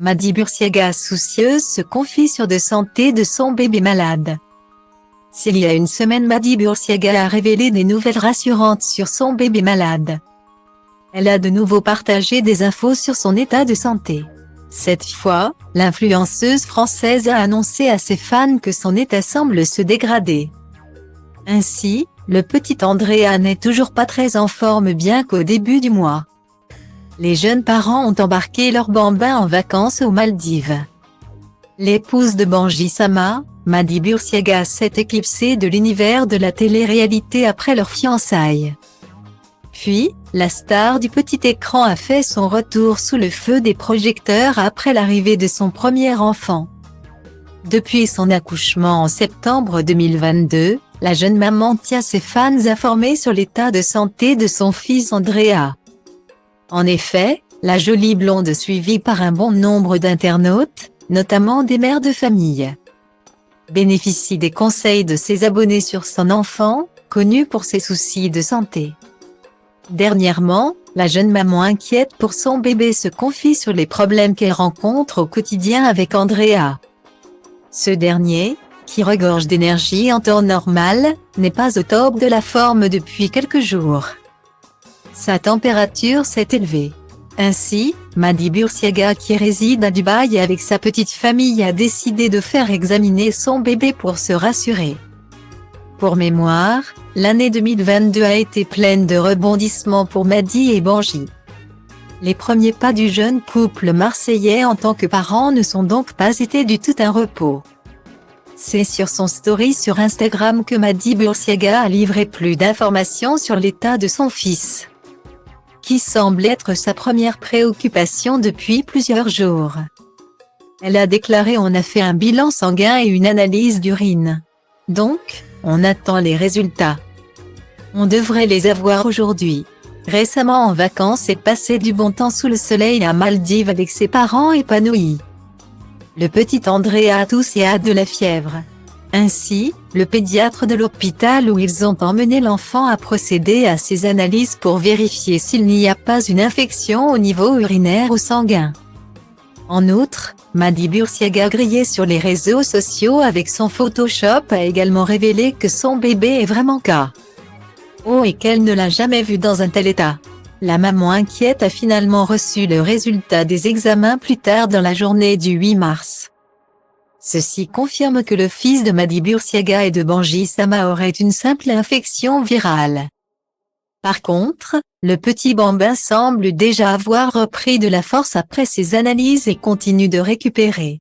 Madi Bursiaga, soucieuse, se confie sur la santé de son bébé malade. S'il y a une semaine, Madi Bursiaga a révélé des nouvelles rassurantes sur son bébé malade. Elle a de nouveau partagé des infos sur son état de santé. Cette fois, l'influenceuse française a annoncé à ses fans que son état semble se dégrader. Ainsi, le petit Andrea n'est toujours pas très en forme bien qu'au début du mois, les jeunes parents ont embarqué leur bambin en vacances aux Maldives. L'épouse de Banji Sama, Madi Bursiaga, s'est éclipsée de l'univers de la télé-réalité après leur fiançailles. Puis, la star du petit écran a fait son retour sous le feu des projecteurs après l'arrivée de son premier enfant. Depuis son accouchement en septembre 2022, la jeune maman tient ses fans informés sur l'état de santé de son fils Andrea. En effet, la jolie blonde, suivie par un bon nombre d'internautes, notamment des mères de famille, bénéficie des conseils de ses abonnés sur son enfant, connu pour ses soucis de santé. Dernièrement, la jeune maman inquiète pour son bébé se confie sur les problèmes qu'elle rencontre au quotidien avec Andrea. Ce dernier, qui regorge d'énergie en temps normal, n'est pas au top de la forme depuis quelques jours. Sa température s'est élevée. Ainsi, Madi Bursiaga, qui réside à Dubaï avec sa petite famille, a décidé de faire examiner son bébé pour se rassurer. Pour mémoire, l'année 2022 a été pleine de rebondissements pour Madi et Banji. Les premiers pas du jeune couple marseillais en tant que parents ne sont donc pas été du tout un repos. C'est sur son story sur Instagram que Madi Bursiaga a livré plus d'informations sur l'état de son fils, qui semble être sa première préoccupation depuis plusieurs jours. Elle a déclaré: on a fait un bilan sanguin et une analyse d'urine. Donc, on attend les résultats. On devrait les avoir aujourd'hui. Récemment en vacances et passé du bon temps sous le soleil à Maldives avec ses parents épanouis. Le petit Andrea a toussé et a de la fièvre. Ainsi, le pédiatre de l'hôpital où ils ont emmené l'enfant a procédé à ses analyses pour vérifier s'il n'y a pas une infection au niveau urinaire ou sanguin. En outre, Madi Bursiaga, grillée sur les réseaux sociaux avec son Photoshop, a également révélé que son bébé est vraiment KO et qu'elle ne l'a jamais vu dans un tel état. La maman inquiète a finalement reçu le résultat des examens plus tard dans la journée du 8 mars. Ceci confirme que le fils de Madi Bursiaga et de Banji Sama aurait une simple infection virale. Par contre, le petit bambin semble déjà avoir repris de la force après ses analyses et continue de récupérer.